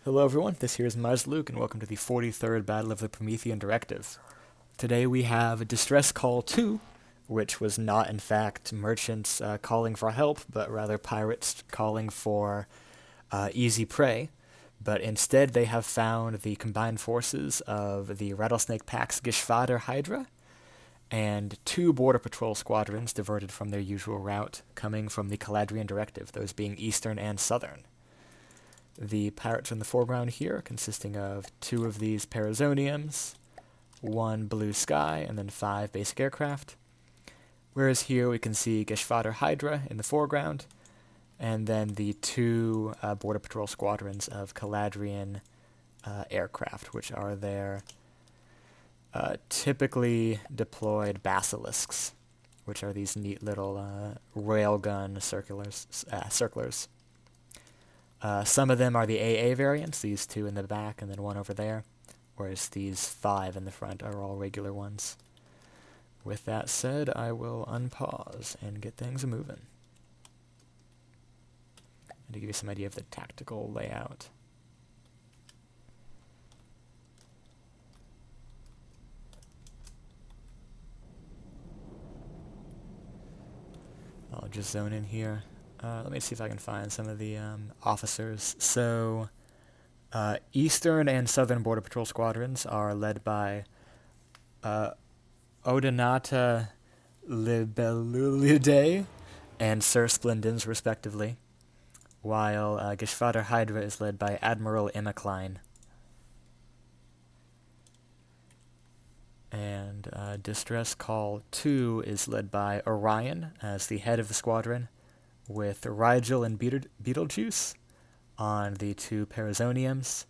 Hello everyone, this here is Luke, and welcome to the 43rd Battle of the Promethean Directive. Today we have Distress Call 2, which was not in fact merchants calling for help, but rather pirates calling for easy prey. But instead they have found the combined forces of the Rattlesnake Pack's Geschwader Hydra, and two Border Patrol squadrons diverted from their usual route, coming from the Caladrian Directive, those being Eastern and Southern. The pirates in the foreground here, consisting of two of these Parazoniums, one Blue Sky, and then 5 basic aircraft. Whereas here we can see Geschwader Hydra in the foreground, and then the two Border Patrol squadrons of Caladrian aircraft, which are their typically deployed basilisks, which are these neat little railgun circlers. Some of them are the AA variants, these two in the back and then one over there, whereas these 5 in the front are all regular ones. With that said, I will unpause and get things moving. And to give you some idea of the tactical layout. I'll just zone in here. Let me see if I can find some of the officers. So, Eastern and Southern Border Patrol squadrons are led by Odinata Libellulidae and Sir Splendens, respectively, while Geschwader Hydra is led by Admiral Emma Klein. And Distress Call 2 is led by Orion as the head of the squadron, with Rigel and Beetlejuice on the two Parazoniums,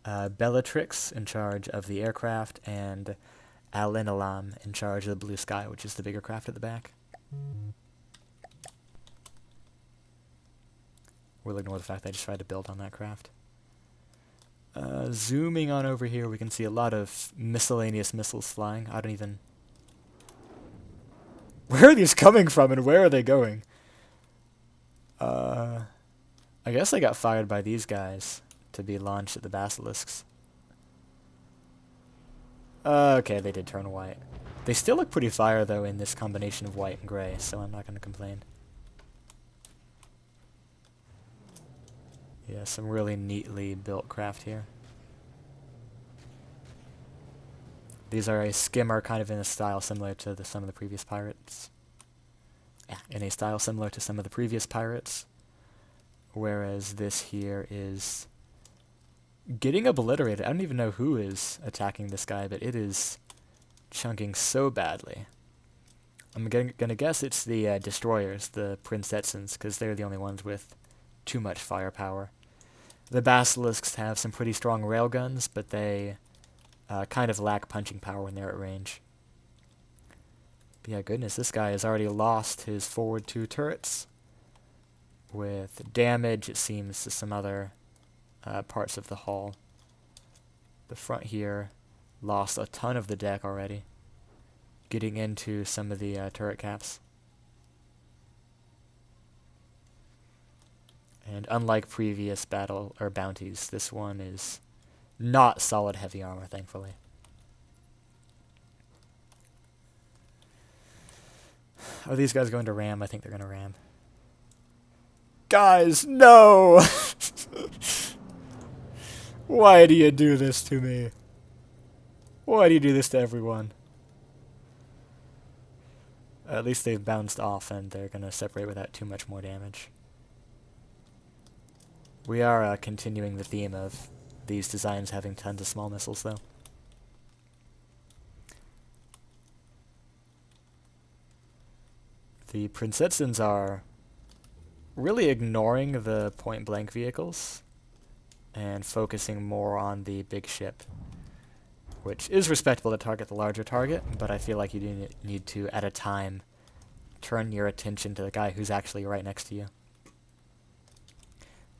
Bellatrix in charge of the aircraft, and Alinalam in charge of the Blue Sky, which is the bigger craft at the back. We'll ignore the fact that I just tried to build on that craft. Zooming on over here, we can see a lot of miscellaneous missiles flying. I don't even... Where are these coming from, and where are they going? I guess I got fired by these guys to be launched at the basilisks. Okay, they did turn white. They still look pretty fire, though, in this combination of white and gray, so I'm not going to complain. Yeah, some really neatly built craft here. These are a skimmer, kind of in a style similar to some of the previous pirates. Yeah, in a style similar to some of the previous pirates. Whereas this here is getting obliterated. I don't even know who is attacking this guy, but it is chunking so badly. I'm gonna guess it's the destroyers, the Princessens, because they're the only ones with too much firepower. The basilisks have some pretty strong railguns, but they kind of lack punching power when they're at range. But yeah, goodness, this guy has already lost his forward 2 turrets, with damage, it seems, to some other parts of the hull. The front here lost a ton of the deck already, getting into some of the turret caps. And unlike previous battle or bounties, this one is not solid heavy armor, thankfully. Are these guys going to ram? I think they're going to ram. Guys, no! Why do you do this to me? Why do you do this to everyone? At least they've bounced off and they're going to separate without too much more damage. We are continuing the theme of these designs having tons of small missiles, though. The Princessens are really ignoring the point-blank vehicles and focusing more on the big ship, which is respectable to target the larger target, but I feel like you do need to, at a time, turn your attention to the guy who's actually right next to you.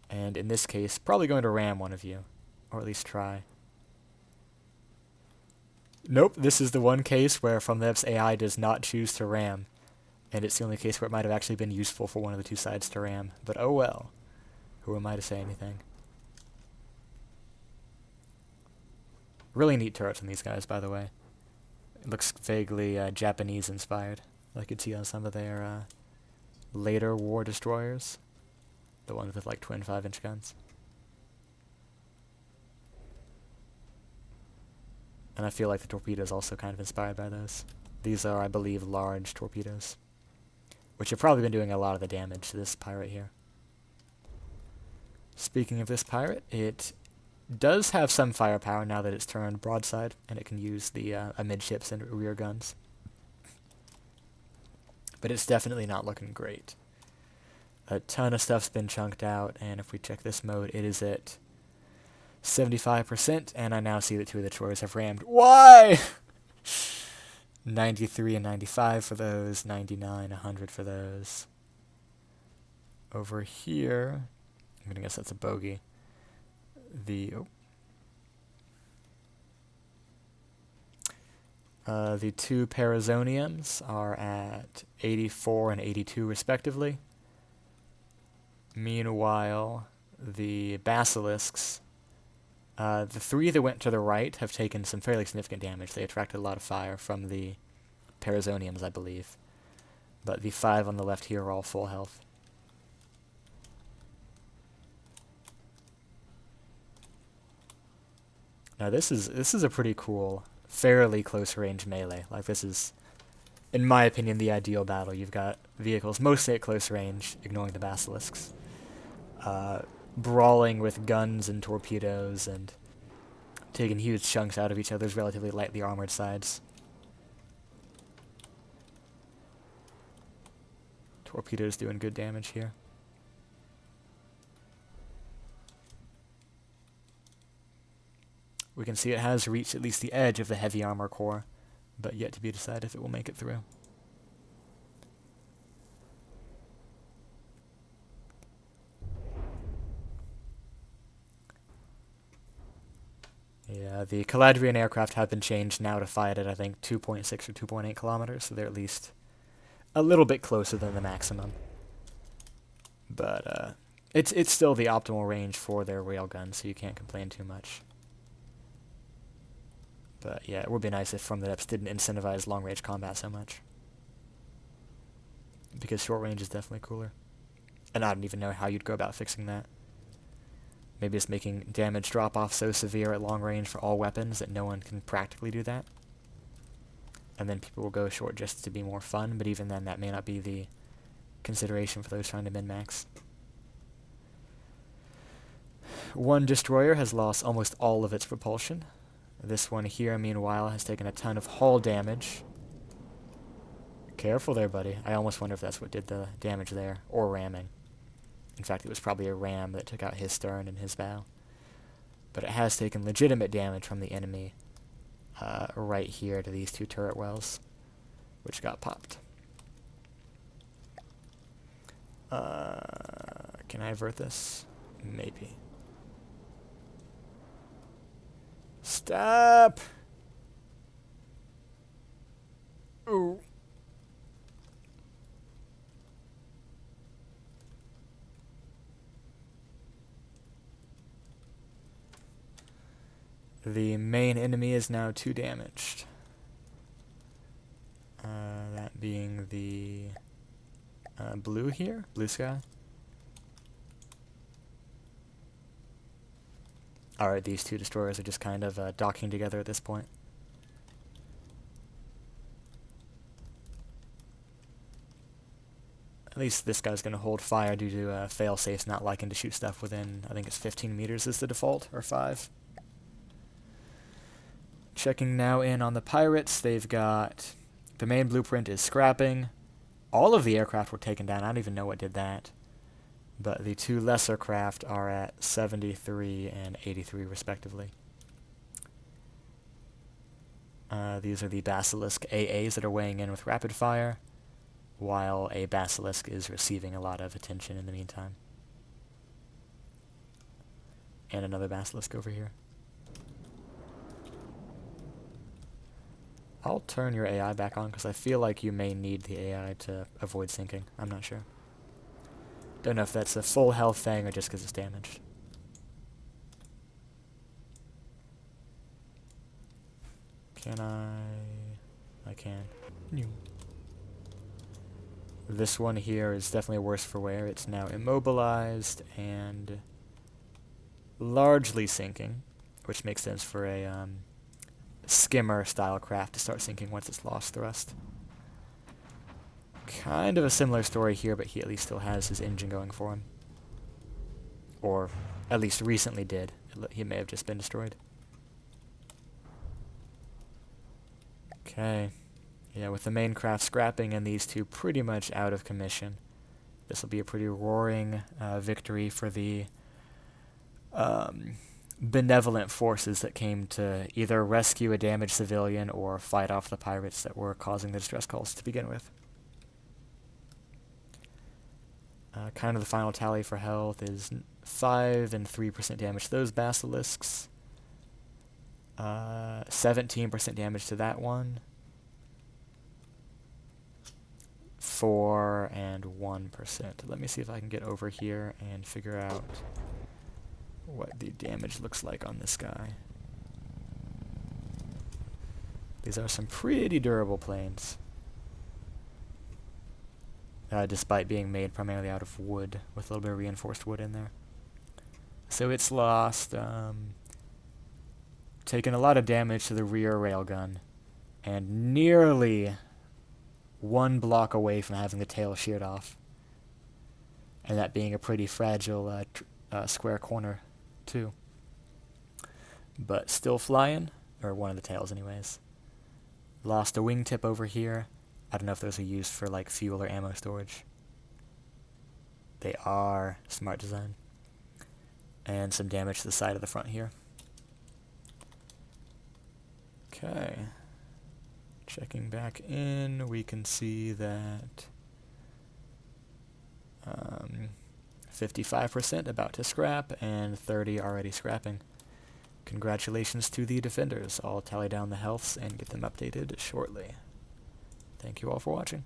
And in this case, probably going to ram one of you, or at least try. Nope, this is the one case where FromTheDepths AI does not choose to ram. And it's the only case where it might have actually been useful for one of the two sides to ram. But oh well. Who am I to say anything? Really neat turrets on these guys, by the way. It looks vaguely Japanese inspired. I could see on some of their later war destroyers. The ones with like twin 5-inch guns. And I feel like the torpedoes also kind of inspired by those. These are, I believe, large torpedoes, which have probably been doing a lot of the damage to this pirate here. Speaking of this pirate, it does have some firepower now that it's turned broadside, and it can use the amidships and rear guns. But it's definitely not looking great. A ton of stuff's been chunked out, and if we check this mode, it is at 75%, and I now see that 2 of the destroyers have rammed. Why? 93 and 95 for those, 99, 100 for those. Over here, I'm gonna guess that's a bogey. The 2 Parazoniums are at 84 and 82 respectively. Meanwhile, the Basilisks, the 3 that went to the right have taken some fairly significant damage. They attracted a lot of fire from the Parazoniums, I believe. But the 5 on the left here are all full health. Now this is a pretty cool, fairly close range melee. Like, this is, in my opinion, the ideal battle. You've got vehicles mostly at close range, ignoring the basilisks, brawling with guns and torpedoes and taking huge chunks out of each other's relatively lightly armored sides. Torpedoes doing good damage here. We can see it has reached at least the edge of the heavy armor core, but yet to be decided if it will make it through. Yeah, the Caladrian aircraft have been changed now to fight at, I think, 2.6 or 2.8 kilometers, so they're at least a little bit closer than the maximum. But it's still the optimal range for their railguns, so you can't complain too much. But yeah, it would be nice if From the Depths didn't incentivize long-range combat so much, because short range is definitely cooler. And I don't even know how you'd go about fixing that. Maybe just making damage drop-off so severe at long range for all weapons that no one can practically do that. And then people will go short just to be more fun, but even then that may not be the consideration for those trying to min-max. One destroyer has lost almost all of its propulsion. This one here, meanwhile, has taken a ton of hull damage. Careful there, buddy. I almost wonder if that's what did the damage there, or ramming. In fact, it was probably a ram that took out his stern and his bow. But it has taken legitimate damage from the enemy right here to these 2 turret wells, which got popped. Can I avert this? Maybe. Stop! Ooh. The main enemy is now 2 damaged. That being the blue here, blue sky. Alright, these 2 destroyers are just kind of docking together at this point. At least this guy's going to hold fire due to fail-safes not liking to shoot stuff within, I think it's 15 meters is the default, or 5. Checking now in on the pirates, they've got, the main blueprint is scrapping. All of the aircraft were taken down, I don't even know what did that. But the 2 lesser craft are at 73 and 83 respectively. These are the Basilisk AAs that are weighing in with rapid fire, while a Basilisk is receiving a lot of attention in the meantime. And another Basilisk over here. I'll turn your AI back on, because I feel like you may need the AI to avoid sinking. I'm not sure. Don't know if that's a full health thing or just because it's damaged. Can I can. New. This one here is definitely worse for wear. It's now immobilized and largely sinking, which makes sense for a skimmer style craft to start sinking once it's lost thrust. Kind of a similar story here, but he at least still has his engine going for him. Or at least recently did. He may have just been destroyed. Okay. Yeah, with the main craft scrapping and these two pretty much out of commission, this will be a pretty roaring victory for the benevolent forces that came to either rescue a damaged civilian or fight off the pirates that were causing the distress calls to begin with. Kind of the final tally for health is 5 and 3% damage to those basilisks. 17% damage to that one. 4 and 1%. Let me see if I can get over here and figure out what the damage looks like on this guy. These are some pretty durable planes. Despite being made primarily out of wood, with a little bit of reinforced wood in there. So it's lost, taken a lot of damage to the rear railgun, and nearly 1 block away from having the tail sheared off. And that being a pretty fragile square corner, too. But still flying, or one of the tails anyways. Lost a wingtip over here. I don't know if those are used for like fuel or ammo storage. They are. Smart design. And some damage to the side of the front here. Okay. Checking back in, we can see that 55% about to scrap and 30 already scrapping. Congratulations to the defenders. I'll tally down the healths and get them updated shortly. Thank you all for watching.